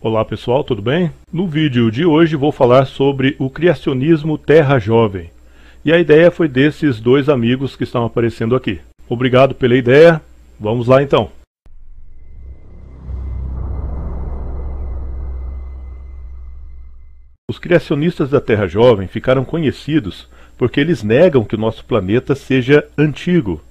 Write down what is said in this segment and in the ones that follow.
Olá pessoal, tudo bem? No vídeo de hoje vou falar sobre o criacionismo Terra Jovem. E a ideia foi desses dois amigos que estão aparecendo aqui. Obrigado pela ideia, vamos lá então. Os criacionistas da Terra Jovem ficaram conhecidos porque eles negam que o nosso planeta seja antigo.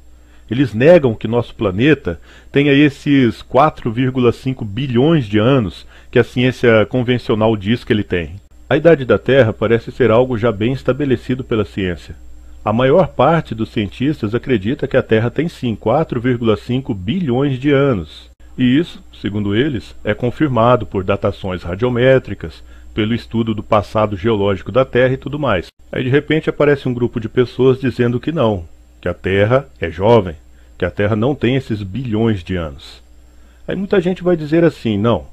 Eles negam que nosso planeta tenha esses 4,5 bilhões de anos que a ciência convencional diz que ele tem. A idade da Terra parece ser algo já bem estabelecido pela ciência. A maior parte dos cientistas acredita que a Terra tem sim 4,5 bilhões de anos. E isso, segundo eles, é confirmado por datações radiométricas, pelo estudo do passado geológico da Terra e tudo mais. Aí de repente aparece um grupo de pessoas dizendo que não, que a Terra é jovem, que a Terra não tem esses bilhões de anos. Aí muita gente vai dizer assim, não,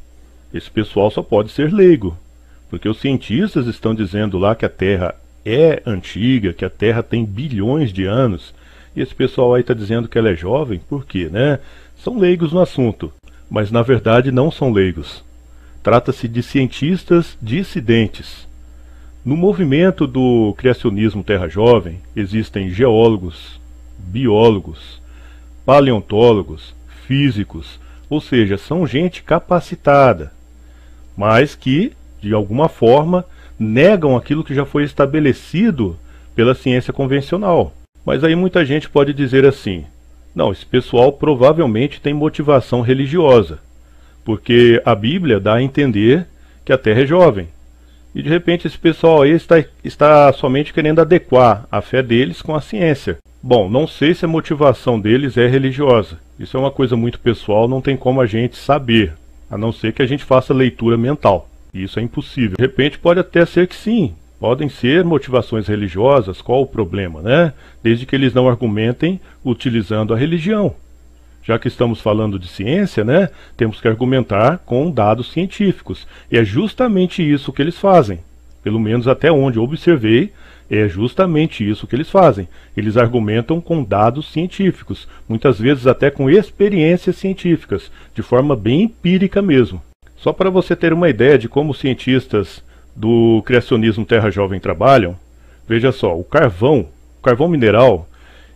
esse pessoal só pode ser leigo, porque os cientistas estão dizendo lá que a Terra é antiga, que a Terra tem bilhões de anos, e esse pessoal aí está dizendo que ela é jovem, por quê, né? São leigos no assunto, mas na verdade não são leigos. Trata-se de cientistas dissidentes. No movimento do criacionismo Terra Jovem, existem geólogos, biólogos, paleontólogos, físicos, ou seja, são gente capacitada, mas que, de alguma forma, negam aquilo que já foi estabelecido pela ciência convencional. Mas aí muita gente pode dizer assim, não, esse pessoal provavelmente tem motivação religiosa, porque a Bíblia dá a entender que a Terra é jovem. E de repente esse pessoal aí está somente querendo adequar a fé deles com a ciência. Bom, não sei se a motivação deles é religiosa. Isso é uma coisa muito pessoal, não tem como a gente saber, a não ser que a gente faça leitura mental. E isso é impossível. De repente pode até ser que sim, podem ser motivações religiosas, qual o problema, né? Desde que eles não argumentem utilizando a religião. Já que estamos falando de ciência, né, temos que argumentar com dados científicos. E é justamente isso que eles fazem. Pelo menos até onde eu observei, é justamente isso que eles fazem. Eles argumentam com dados científicos, muitas vezes até com experiências científicas, de forma bem empírica mesmo. Só para você ter uma ideia de como os cientistas do criacionismo Terra Jovem trabalham, veja só, o carvão mineral,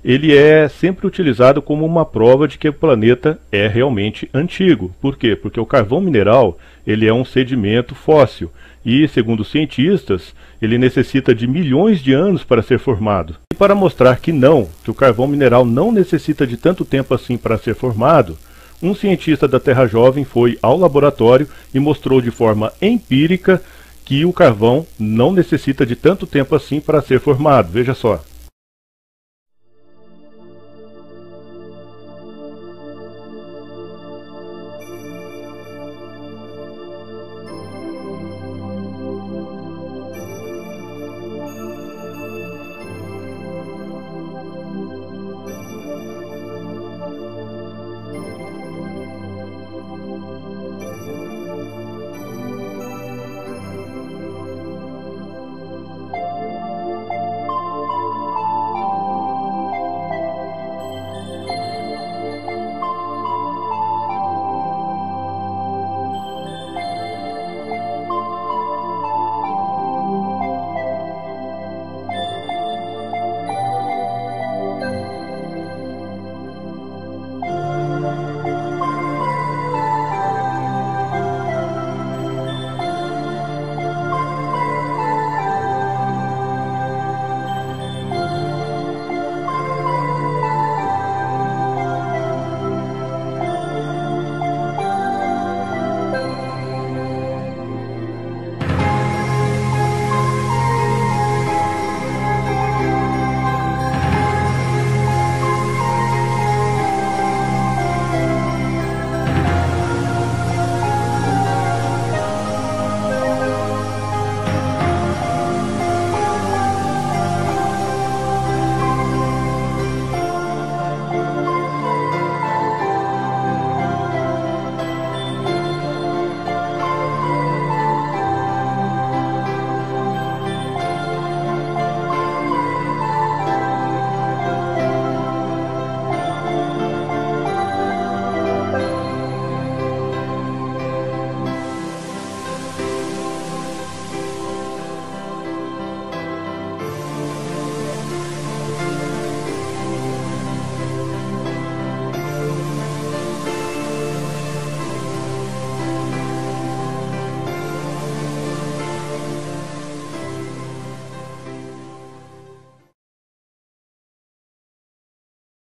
ele é sempre utilizado como uma prova de que o planeta é realmente antigo. Por quê? Porque o carvão mineral, ele é um sedimento fóssil e, segundo os cientistas, ele necessita de milhões de anos para ser formado. E para mostrar que não, que o carvão mineral não necessita de tanto tempo assim para ser formado, um cientista da Terra Jovem foi ao laboratório e mostrou de forma empírica que o carvão não necessita de tanto tempo assim para ser formado. Veja só.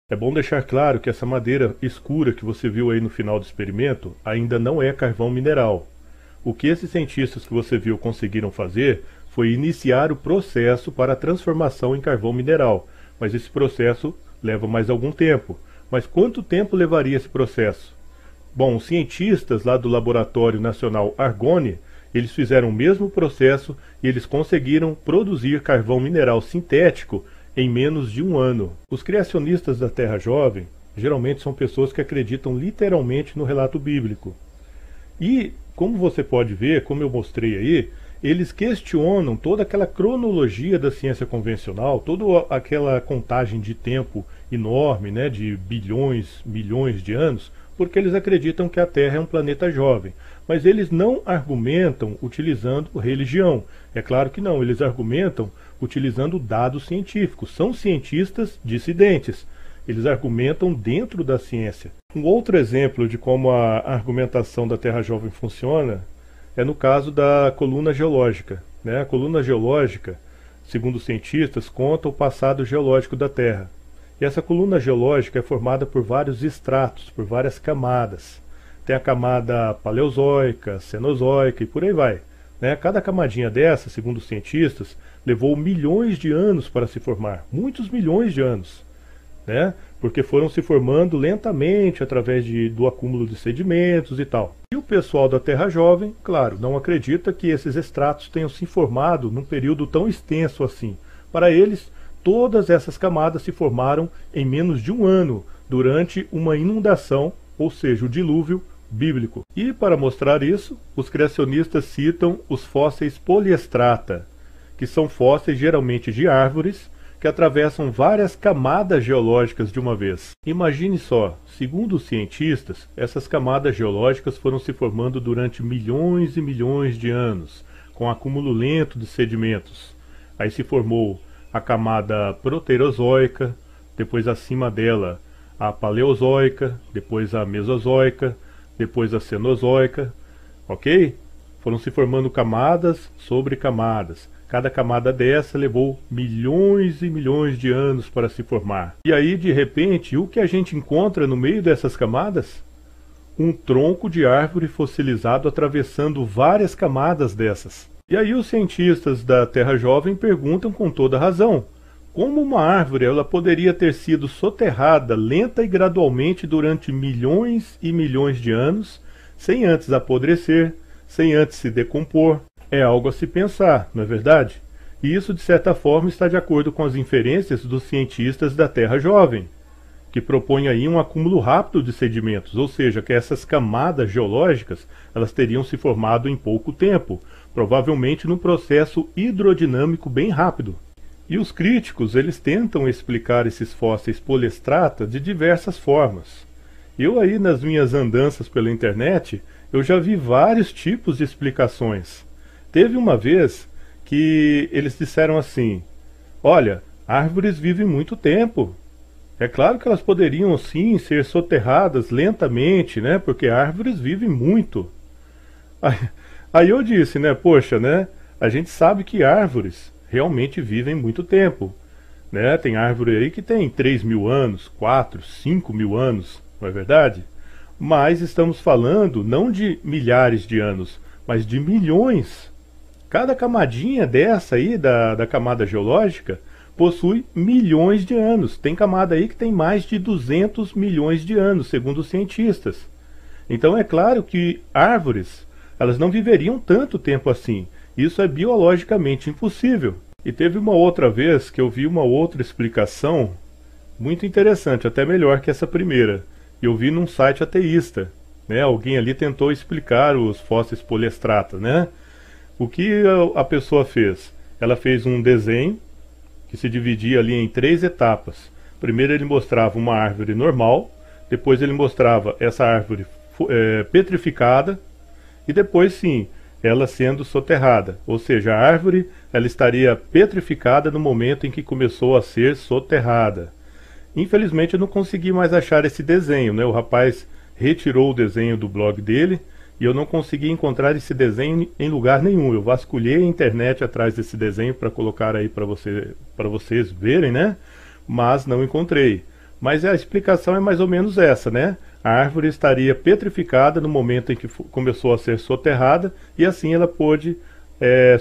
É bom deixar claro que essa madeira escura que você viu aí no final do experimento ainda não é carvão mineral. O que esses cientistas que você viu conseguiram fazer foi iniciar o processo para a transformação em carvão mineral, mas esse processo leva mais algum tempo. Mas quanto tempo levaria esse processo? Bom, os cientistas lá do Laboratório Nacional Argonne, eles fizeram o mesmo processo e eles conseguiram produzir carvão mineral sintético em menos de um ano. Os criacionistas da Terra Jovem geralmente são pessoas que acreditam literalmente no relato bíblico. E, como você pode ver, como eu mostrei aí, eles questionam toda aquela cronologia da ciência convencional, toda aquela contagem de tempo enorme, né, de bilhões, milhões de anos, porque eles acreditam que a Terra é um planeta jovem. Mas eles não argumentam utilizando religião. É claro que não, eles argumentam utilizando dados científicos. São cientistas dissidentes. Eles argumentam dentro da ciência. Um outro exemplo de como a argumentação da Terra Jovem funciona é no caso da coluna geológica, né? A coluna geológica, segundo os cientistas, conta o passado geológico da Terra. E essa coluna geológica é formada por vários estratos, por várias camadas. Tem a camada paleozoica, cenozoica e por aí vai, né? Cada camadinha dessa, segundo os cientistas, levou milhões de anos para se formar, muitos milhões de anos, né? Porque foram se formando lentamente através do acúmulo de sedimentos e tal. E o pessoal da Terra Jovem, claro, não acredita que esses estratos tenham se formado num período tão extenso assim. Para eles, todas essas camadas se formaram em menos de um ano, durante uma inundação, ou seja, o dilúvio bíblico. E para mostrar isso, os criacionistas citam os fósseis poliestrata, que são fósseis geralmente de árvores, que atravessam várias camadas geológicas de uma vez. Imagine só, segundo os cientistas, essas camadas geológicas foram se formando durante milhões e milhões de anos, com acúmulo lento de sedimentos. Aí se formou a camada proterozoica, depois acima dela a paleozoica, depois a mesozoica, depois a cenozoica, ok? Foram se formando camadas sobre camadas. Cada camada dessa levou milhões e milhões de anos para se formar. E aí, de repente, o que a gente encontra no meio dessas camadas? Um tronco de árvore fossilizado atravessando várias camadas dessas. E aí os cientistas da Terra Jovem perguntam com toda razão, como uma árvore ela poderia ter sido soterrada lenta e gradualmente durante milhões e milhões de anos, sem antes apodrecer, sem antes se decompor? É algo a se pensar, não é verdade? E isso, de certa forma, está de acordo com as inferências dos cientistas da Terra Jovem, que propõem aí um acúmulo rápido de sedimentos, ou seja, que essas camadas geológicas elas teriam se formado em pouco tempo, provavelmente num processo hidrodinâmico bem rápido. E os críticos, eles tentam explicar esses fósseis poliestrata de diversas formas. Eu aí, nas minhas andanças pela internet, eu já vi vários tipos de explicações. Teve uma vez que eles disseram assim, olha, árvores vivem muito tempo. É claro que elas poderiam sim ser soterradas lentamente, né? Porque árvores vivem muito. Aí eu disse, né? Poxa, né? A gente sabe que árvores realmente vivem muito tempo, né? Tem árvore aí que tem 3.000 anos, 4, 5.000 anos, não é verdade? Mas estamos falando não de milhares de anos, mas de milhões. Cada camadinha dessa aí, da camada geológica, possui milhões de anos. Tem camada aí que tem mais de 200 milhões de anos, segundo os cientistas. Então é claro que árvores, elas não viveriam tanto tempo assim. Isso é biologicamente impossível. E teve uma outra vez que eu vi uma outra explicação muito interessante, até melhor que essa primeira. Eu vi num site ateísta, né? Alguém ali tentou explicar os fósseis poliestrata, né? O que a pessoa fez? Ela fez um desenho que se dividia ali em 3 etapas. Primeiro ele mostrava uma árvore normal, depois ele mostrava essa árvore petrificada e depois sim, ela sendo soterrada. Ou seja, a árvore ela estaria petrificada no momento em que começou a ser soterrada. Infelizmente eu não consegui mais achar esse desenho, né? O rapaz retirou o desenho do blog dele e eu não consegui encontrar esse desenho em lugar nenhum. Eu vasculhei a internet atrás desse desenho para colocar aí para vocês verem, né? Mas não encontrei. Mas a explicação é mais ou menos essa, né? A árvore estaria petrificada no momento em que começou a ser soterrada e assim ela pôde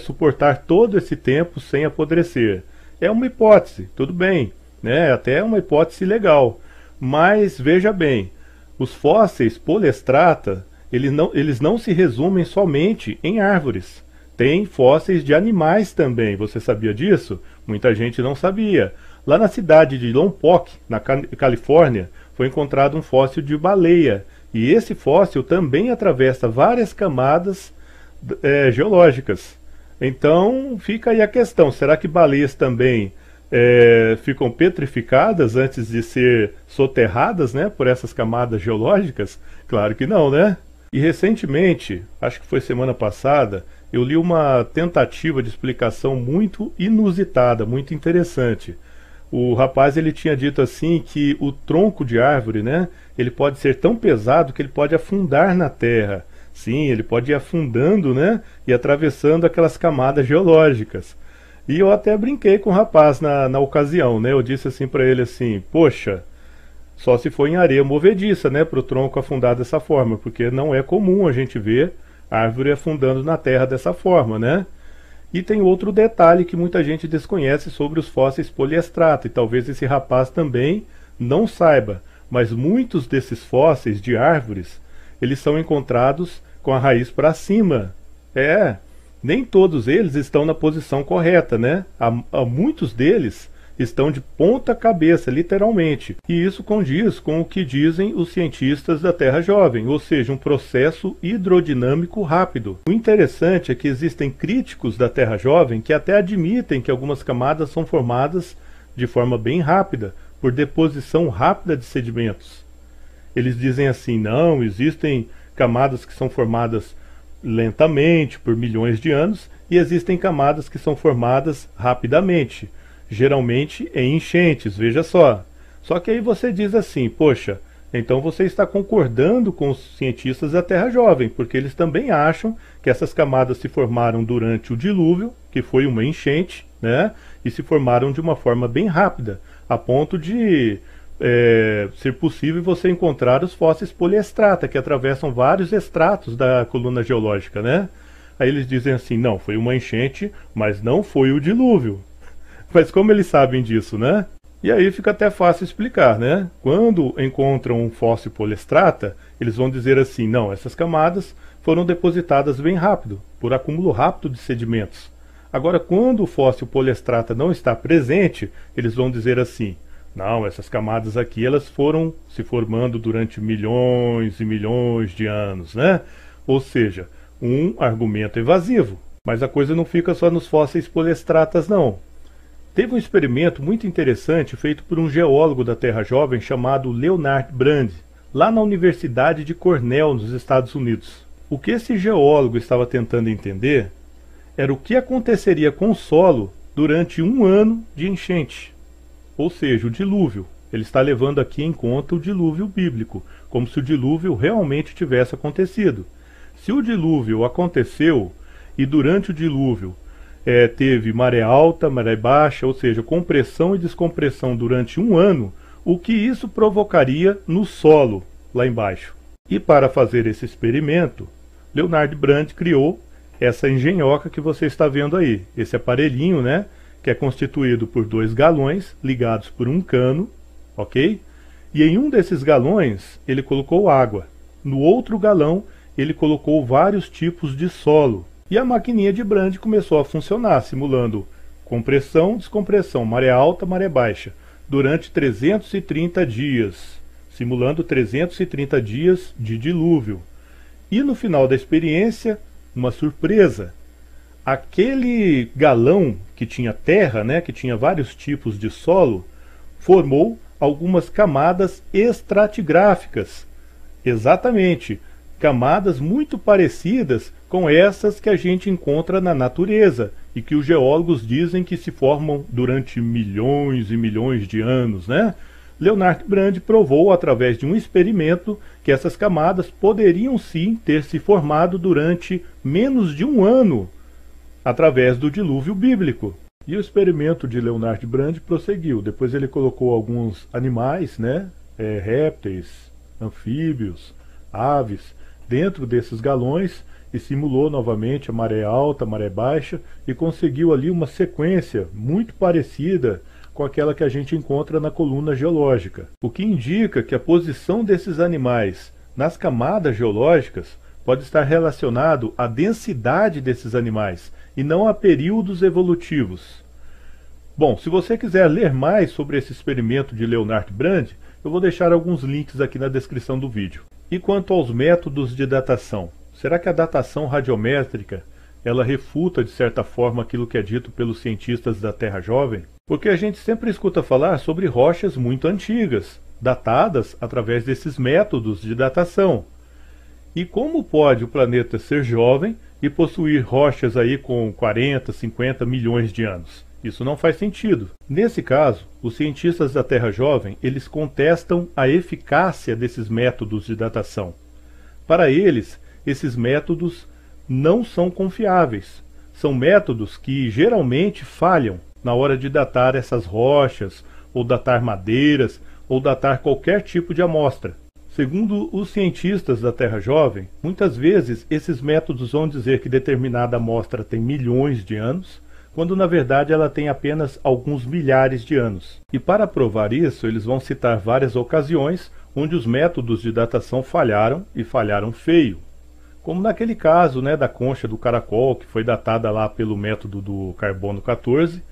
suportar todo esse tempo sem apodrecer. É uma hipótese, tudo bem, né? Até uma hipótese legal. Mas veja bem, os fósseis Polestrata, eles não se resumem somente em árvores. Tem fósseis de animais também, você sabia disso? Muita gente não sabia. Lá na cidade de Lompoc, na Califórnia, foi encontrado um fóssil de baleia. E esse fóssil também atravessa várias camadas geológicas. Então fica aí a questão, será que baleias também ficam petrificadas antes de ser soterradas, né, por essas camadas geológicas? Claro que não, né? E recentemente, acho que foi semana passada, eu li uma tentativa de explicação muito inusitada, muito interessante. O rapaz ele tinha dito assim que o tronco de árvore, né, ele pode ser tão pesado que ele pode afundar na terra. Sim, ele pode ir afundando, né, e atravessando aquelas camadas geológicas. E eu até brinquei com o rapaz na ocasião, né? Eu disse assim para ele assim, poxa, só se for em areia movediça, né, para o tronco afundar dessa forma, porque não é comum a gente ver a árvore afundando na terra dessa forma, né? E tem outro detalhe que muita gente desconhece sobre os fósseis Polestrata, e talvez esse rapaz também não saiba, mas muitos desses fósseis de árvores, eles são encontrados com a raiz para cima. Nem todos eles estão na posição correta, né? Há muitos deles estão de ponta cabeça, literalmente. E isso condiz com o que dizem os cientistas da Terra Jovem, ou seja, um processo hidrodinâmico rápido. O interessante é que existem críticos da Terra Jovem que até admitem que algumas camadas são formadas de forma bem rápida, por deposição rápida de sedimentos. Eles dizem assim, não, existem camadas que são formadas lentamente, por milhões de anos, e existem camadas que são formadas rapidamente, geralmente em enchentes, veja só. Só que aí você diz assim, poxa, então você está concordando com os cientistas da Terra Jovem, porque eles também acham que essas camadas se formaram durante o dilúvio, que foi uma enchente, né? E se formaram de uma forma bem rápida, a ponto de ser possível você encontrar os fósseis Polestrata, que atravessam vários estratos da coluna geológica, né? Aí eles dizem assim, não, foi uma enchente, mas não foi o dilúvio. Mas como eles sabem disso, né? E aí fica até fácil explicar, né? Quando encontram um fóssil Polestrata, eles vão dizer assim, não, essas camadas foram depositadas bem rápido, por acúmulo rápido de sedimentos. Agora, quando o fóssil Polestrata não está presente, eles vão dizer assim, não, essas camadas aqui elas foram se formando durante milhões e milhões de anos, né? Ou seja, um argumento evasivo. Mas a coisa não fica só nos fósseis Polestratas, não. Teve um experimento muito interessante feito por um geólogo da Terra Jovem chamado Leonard Brand, lá na Universidade de Cornell, nos Estados Unidos. O que esse geólogo estava tentando entender era o que aconteceria com o solo durante um ano de enchente. Ou seja, o dilúvio. Ele está levando aqui em conta o dilúvio bíblico, como se o dilúvio realmente tivesse acontecido. Se o dilúvio aconteceu, e durante o dilúvio teve maré alta, maré baixa, ou seja, compressão e descompressão durante um ano, o que isso provocaria no solo, lá embaixo. E para fazer esse experimento, Leonard Brand criou essa engenhoca que você está vendo aí, esse aparelhinho, né? Que é constituído por 2 galões ligados por um cano, ok? E em um desses galões ele colocou água. No outro galão ele colocou vários tipos de solo. E a maquininha de Brand começou a funcionar, simulando compressão, descompressão, maré alta, maré baixa, durante 330 dias, simulando 330 dias de dilúvio. E no final da experiência, uma surpresa. Aquele galão que tinha terra, né, que tinha vários tipos de solo, formou algumas camadas estratigráficas. Exatamente, camadas muito parecidas com essas que a gente encontra na natureza e que os geólogos dizem que se formam durante milhões e milhões de anos, né? Leonard Brand provou através de um experimento que essas camadas poderiam sim ter se formado durante menos de um ano, através do dilúvio bíblico. E o experimento de Leonard Brand prosseguiu. Depois ele colocou alguns animais, né, répteis, anfíbios, aves, dentro desses galões e simulou novamente a maré alta, a maré baixa e conseguiu ali uma sequência muito parecida com aquela que a gente encontra na coluna geológica. O que indica que a posição desses animais nas camadas geológicas pode estar relacionado à densidade desses animais e não a períodos evolutivos. Bom, se você quiser ler mais sobre esse experimento de Leonard Brand, eu vou deixar alguns links aqui na descrição do vídeo. E quanto aos métodos de datação, será que a datação radiométrica ela refuta de certa forma aquilo que é dito pelos cientistas da Terra Jovem? Porque a gente sempre escuta falar sobre rochas muito antigas, datadas através desses métodos de datação. E como pode o planeta ser jovem e possuir rochas aí com 40, 50 milhões de anos? Isso não faz sentido. Nesse caso, os cientistas da Terra Jovem, eles contestam a eficácia desses métodos de datação. Para eles, esses métodos não são confiáveis. São métodos que geralmente falham na hora de datar essas rochas, ou datar madeiras, ou datar qualquer tipo de amostra. Segundo os cientistas da Terra Jovem, muitas vezes esses métodos vão dizer que determinada amostra tem milhões de anos, quando na verdade ela tem apenas alguns milhares de anos. E para provar isso, eles vão citar várias ocasiões onde os métodos de datação falharam e falharam feio. Como naquele caso, né, da concha do caracol, que foi datada lá pelo método do carbono 14,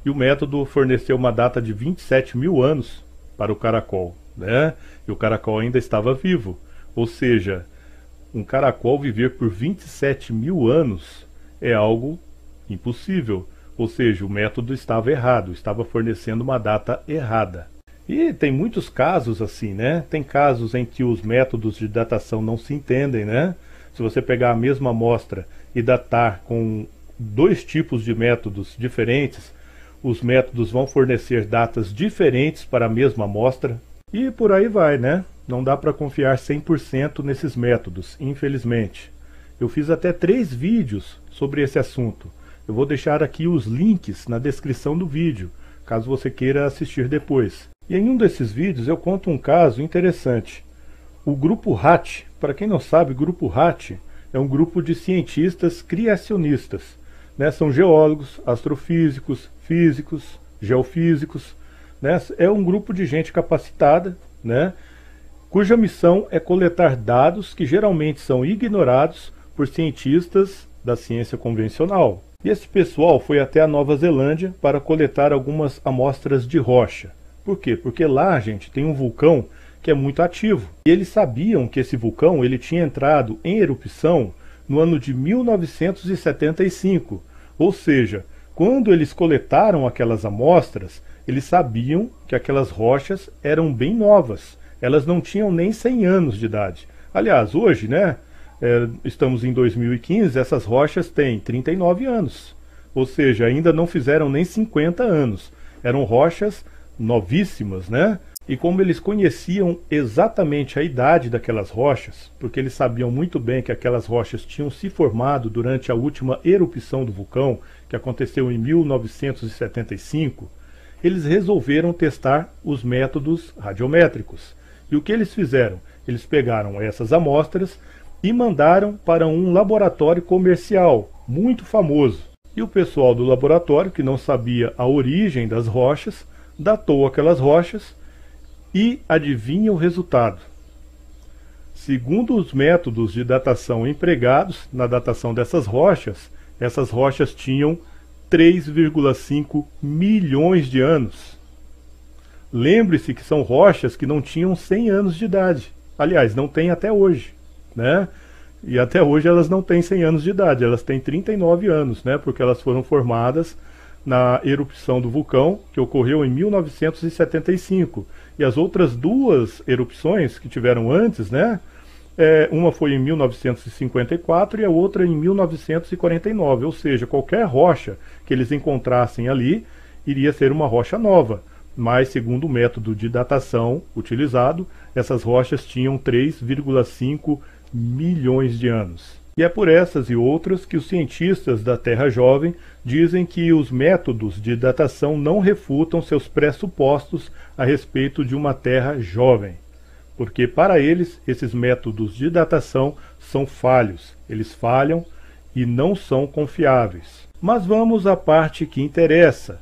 e o método forneceu uma data de 27 mil anos para o caracol, né? E o caracol ainda estava vivo. Ou seja, um caracol viver por 27 mil anos é algo impossível. Ou seja, o método estava errado, estava fornecendo uma data errada. E tem muitos casos assim, né? Tem casos em que os métodos de datação não se entendem, né? Se você pegar a mesma amostra e datar com dois tipos de métodos diferentes, os métodos vão fornecer datas diferentes para a mesma amostra. E por aí vai, né? Não dá para confiar 100% nesses métodos, infelizmente. Eu fiz até 3 vídeos sobre esse assunto. Eu vou deixar aqui os links na descrição do vídeo, caso você queira assistir depois. E em um desses vídeos eu conto um caso interessante. O Grupo HAT, para quem não sabe, o Grupo HAT é um grupo de cientistas criacionistas, né? São geólogos, astrofísicos, físicos, geofísicos, né? É um grupo de gente capacitada, né? Cuja missão é coletar dados que geralmente são ignorados por cientistas da ciência convencional. E esse pessoal foi até a Nova Zelândia para coletar algumas amostras de rocha. Por quê? Porque lá, gente, tem um vulcão que é muito ativo. E eles sabiam que esse vulcão ele tinha entrado em erupção no ano de 1975. Ou seja, quando eles coletaram aquelas amostras, eles sabiam que aquelas rochas eram bem novas. Elas não tinham nem 100 anos de idade. Aliás, hoje, né? Estamos em 2015, essas rochas têm 39 anos, ou seja, ainda não fizeram nem 50 anos, eram rochas novíssimas, né? E como eles conheciam exatamente a idade daquelas rochas, porque eles sabiam muito bem que aquelas rochas tinham se formado durante a última erupção do vulcão, que aconteceu em 1975, eles resolveram testar os métodos radiométricos. E o que eles fizeram? Eles pegaram essas amostras e mandaram para um laboratório comercial muito famoso. E o pessoal do laboratório, que não sabia a origem das rochas, datou aquelas rochas e adivinha o resultado. Segundo os métodos de datação empregados na datação dessas rochas tinham 3,5 milhões de anos. Lembre-se que são rochas que não tinham 100 anos de idade. Aliás, não tem até hoje, né? E até hoje elas não têm 100 anos de idade, elas têm 39 anos, né? Porque elas foram formadas na erupção do vulcão, que ocorreu em 1975. E as outras duas erupções que tiveram antes, né? Uma foi em 1954 e a outra em 1949. Ou seja, qualquer rocha que eles encontrassem ali iria ser uma rocha nova. Mas, segundo o método de datação utilizado, essas rochas tinham 3,5 milhões de anos. E é por essas e outras que os cientistas da Terra jovem dizem que os métodos de datação não refutam seus pressupostos a respeito de uma Terra jovem. Porque para eles, esses métodos de datação são falhos, eles falham e não são confiáveis. Mas vamos à parte que interessa.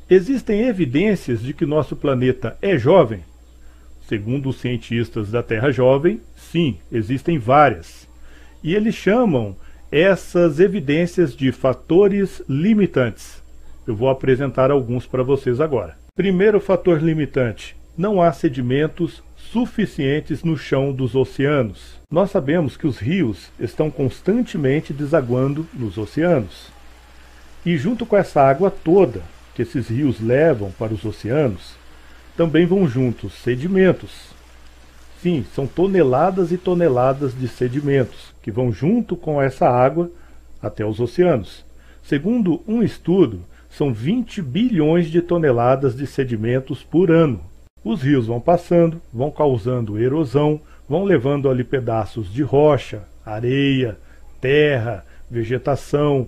Existem evidências de que nosso planeta é jovem? Segundo os cientistas da Terra jovem, sim, existem várias. E eles chamam essas evidências de fatores limitantes. Eu vou apresentar alguns para vocês agora. Primeiro fator limitante: não há sedimentos suficientes no chão dos oceanos. Nós sabemos que os rios estão constantemente desaguando nos oceanos. E junto com essa água toda que esses rios levam para os oceanos, também vão juntos sedimentos. Sim, são toneladas e toneladas de sedimentos que vão junto com essa água até os oceanos. Segundo um estudo, são 20 bilhões de toneladas de sedimentos por ano. Os rios vão passando, vão causando erosão, vão levando ali pedaços de rocha, areia, terra, vegetação,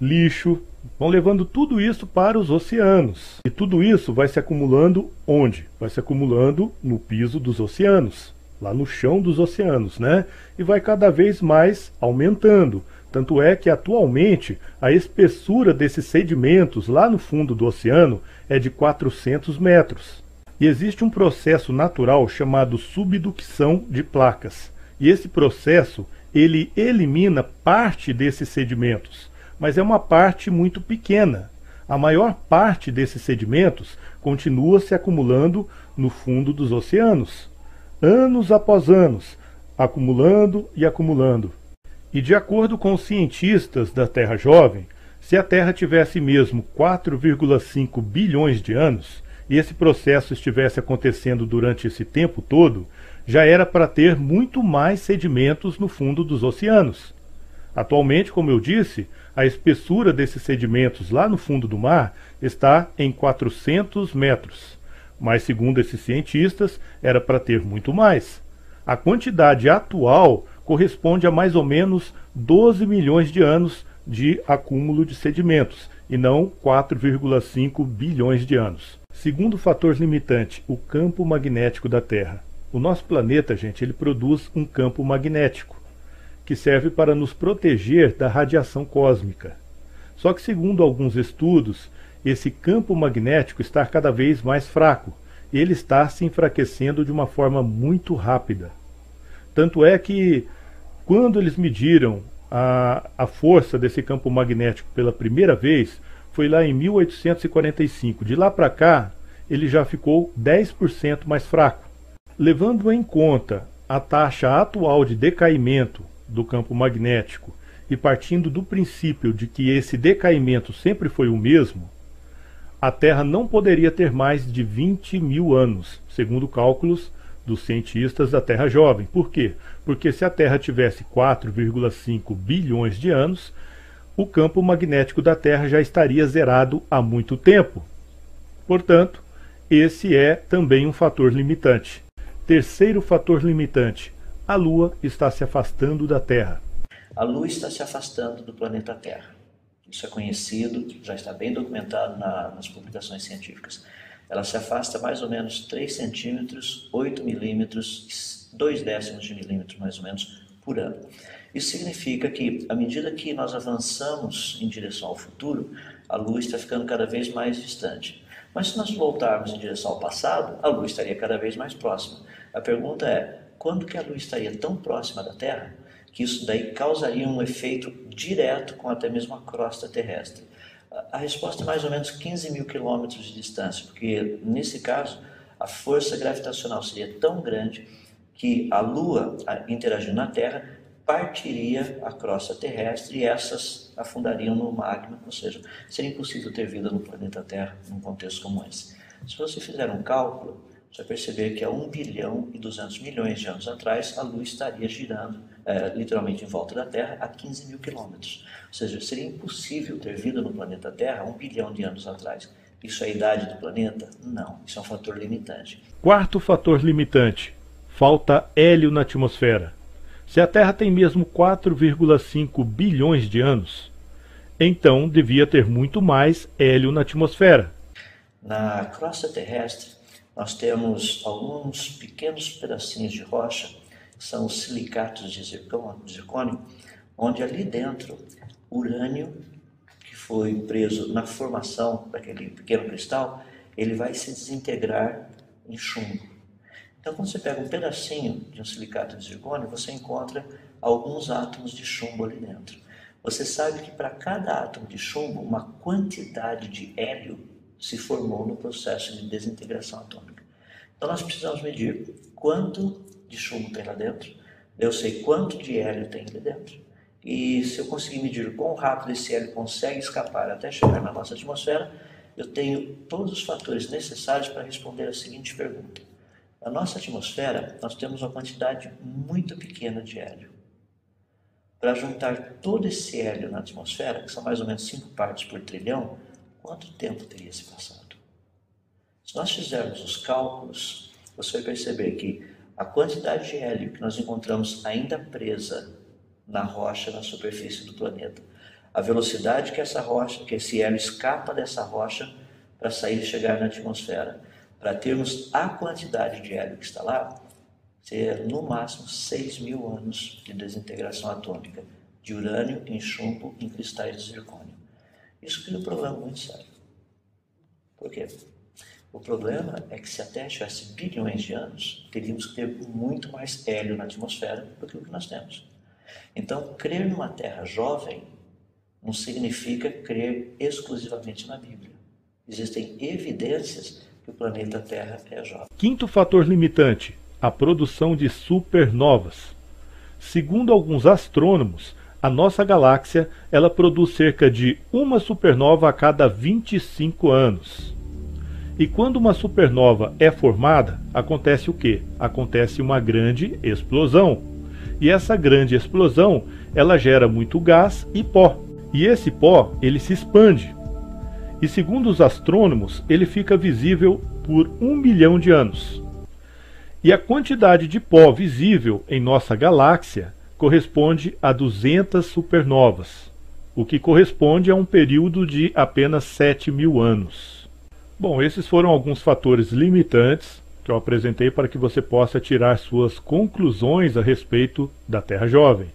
lixo, vão levando tudo isso para os oceanos. E tudo isso vai se acumulando onde? Vai se acumulando no piso dos oceanos, lá no chão dos oceanos, né? E vai cada vez mais aumentando. Tanto é que atualmente a espessura desses sedimentos lá no fundo do oceano é de 400 metros. E existe um processo natural chamado subducção de placas. E esse processo, ele elimina parte desses sedimentos, mas é uma parte muito pequena. A maior parte desses sedimentos continua se acumulando no fundo dos oceanos, anos após anos, acumulando e acumulando. E de acordo com os cientistas da Terra jovem, se a Terra tivesse mesmo 4,5 bilhões de anos, e esse processo estivesse acontecendo durante esse tempo todo, já era para ter muito mais sedimentos no fundo dos oceanos. Atualmente, como eu disse, a espessura desses sedimentos lá no fundo do mar está em 400 metros. Mas, segundo esses cientistas, era para ter muito mais. A quantidade atual corresponde a mais ou menos 12 milhões de anos de acúmulo de sedimentos, e não 4,5 bilhões de anos. Segundo fator limitante, o campo magnético da Terra. O nosso planeta, gente, ele produz um campo magnético, que serve para nos proteger da radiação cósmica. Só que, segundo alguns estudos, esse campo magnético está cada vez mais fraco. Ele está se enfraquecendo de uma forma muito rápida. Tanto é que, quando eles mediram a força desse campo magnético pela primeira vez, foi lá em 1845. De lá para cá, ele já ficou 10% mais fraco. Levando em conta a taxa atual de decaimento do campo magnético e partindo do princípio de que esse decaimento sempre foi o mesmo, a Terra não poderia ter mais de 20 mil anos, segundo cálculos dos cientistas da Terra jovem. Por quê? Porque se a Terra tivesse 4,5 bilhões de anos, o campo magnético da Terra já estaria zerado há muito tempo. Portanto, esse é também um fator limitante. Terceiro fator limitante: a Lua está se afastando da Terra. A Lua está se afastando do planeta Terra. Isso é conhecido, já está bem documentado nas publicações científicas. Ela se afasta mais ou menos 3 centímetros, 8 milímetros, 2 décimos de milímetro mais ou menos por ano. Isso significa que, à medida que nós avançamos em direção ao futuro, a Lua está ficando cada vez mais distante. Mas se nós voltarmos em direção ao passado, a Lua estaria cada vez mais próxima. A pergunta é, quando que a Lua estaria tão próxima da Terra que isso daí causaria um efeito direto com até mesmo a crosta terrestre? A resposta é mais ou menos 15 mil quilômetros de distância, porque nesse caso a força gravitacional seria tão grande que a Lua, interagindo na Terra, partiria a crosta terrestre e essas afundariam no magma, ou seja, seria impossível ter vida no planeta Terra num contexto como esse. Se você fizer um cálculo, você vai perceber que há 1 bilhão e 200 milhões de anos atrás, a Lua estaria girando literalmente em volta da Terra a 15 mil quilômetros. Ou seja, seria impossível ter vida no planeta Terra 1 bilhão de anos atrás. Isso é a idade do planeta? Não, isso é um fator limitante. Quarto fator limitante: falta hélio na atmosfera. Se a Terra tem mesmo 4,5 bilhões de anos, então devia ter muito mais hélio na atmosfera. Na crosta terrestre, nós temos alguns pequenos pedacinhos de rocha, que são os silicatos de zircônio, onde ali dentro, urânio, que foi preso na formação daquele pequeno cristal, ele vai se desintegrar em chumbo. Então, quando você pega um pedacinho de um silicato de zircônio, você encontra alguns átomos de chumbo ali dentro. Você sabe que para cada átomo de chumbo, uma quantidade de hélio se formou no processo de desintegração atômica. Então, nós precisamos medir quanto de chumbo tem lá dentro, eu sei quanto de hélio tem ali dentro, e se eu conseguir medir quão rápido esse hélio consegue escapar até chegar na nossa atmosfera, eu tenho todos os fatores necessários para responder a seguinte pergunta. Na nossa atmosfera, nós temos uma quantidade muito pequena de hélio. Para juntar todo esse hélio na atmosfera, que são mais ou menos 5 partes por trilhão, quanto tempo teria se passado? Se nós fizermos os cálculos, você vai perceber que a quantidade de hélio que nós encontramos ainda presa na rocha, na superfície do planeta, a velocidade que esse hélio escapa dessa rocha para sair e chegar na atmosfera, para termos a quantidade de hélio que está lá, seria no máximo 6.000 anos de desintegração atômica de urânio em chumbo em cristais de zircônio. Isso cria um problema muito sério. Por quê? O problema é que se a Terra tivesse bilhões de anos, teríamos que ter muito mais hélio na atmosfera do que o que nós temos. Então, crer numa Terra jovem não significa crer exclusivamente na Bíblia. Existem evidências que o planeta Terra é jovem. Quinto fator limitante: a produção de supernovas. Segundo alguns astrônomos, a nossa galáxia ela produz cerca de uma supernova a cada 25 anos. E quando uma supernova é formada, acontece o quê? Acontece uma grande explosão. E essa grande explosão, ela gera muito gás e pó. E esse pó, ele se expande. E segundo os astrônomos, ele fica visível por 1 milhão de anos. E a quantidade de pó visível em nossa galáxia corresponde a 200 supernovas, o que corresponde a um período de apenas 7.000 anos. Bom, esses foram alguns fatores limitantes que eu apresentei para que você possa tirar suas conclusões a respeito da Terra jovem.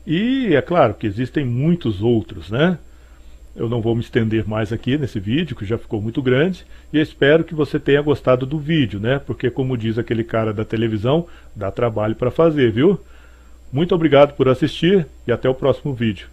E é claro que existem muitos outros, né? Eu não vou me estender mais aqui nesse vídeo, que já ficou muito grande, e espero que você tenha gostado do vídeo, né? Porque, como diz aquele cara da televisão, dá trabalho para fazer, viu? Muito obrigado por assistir e até o próximo vídeo.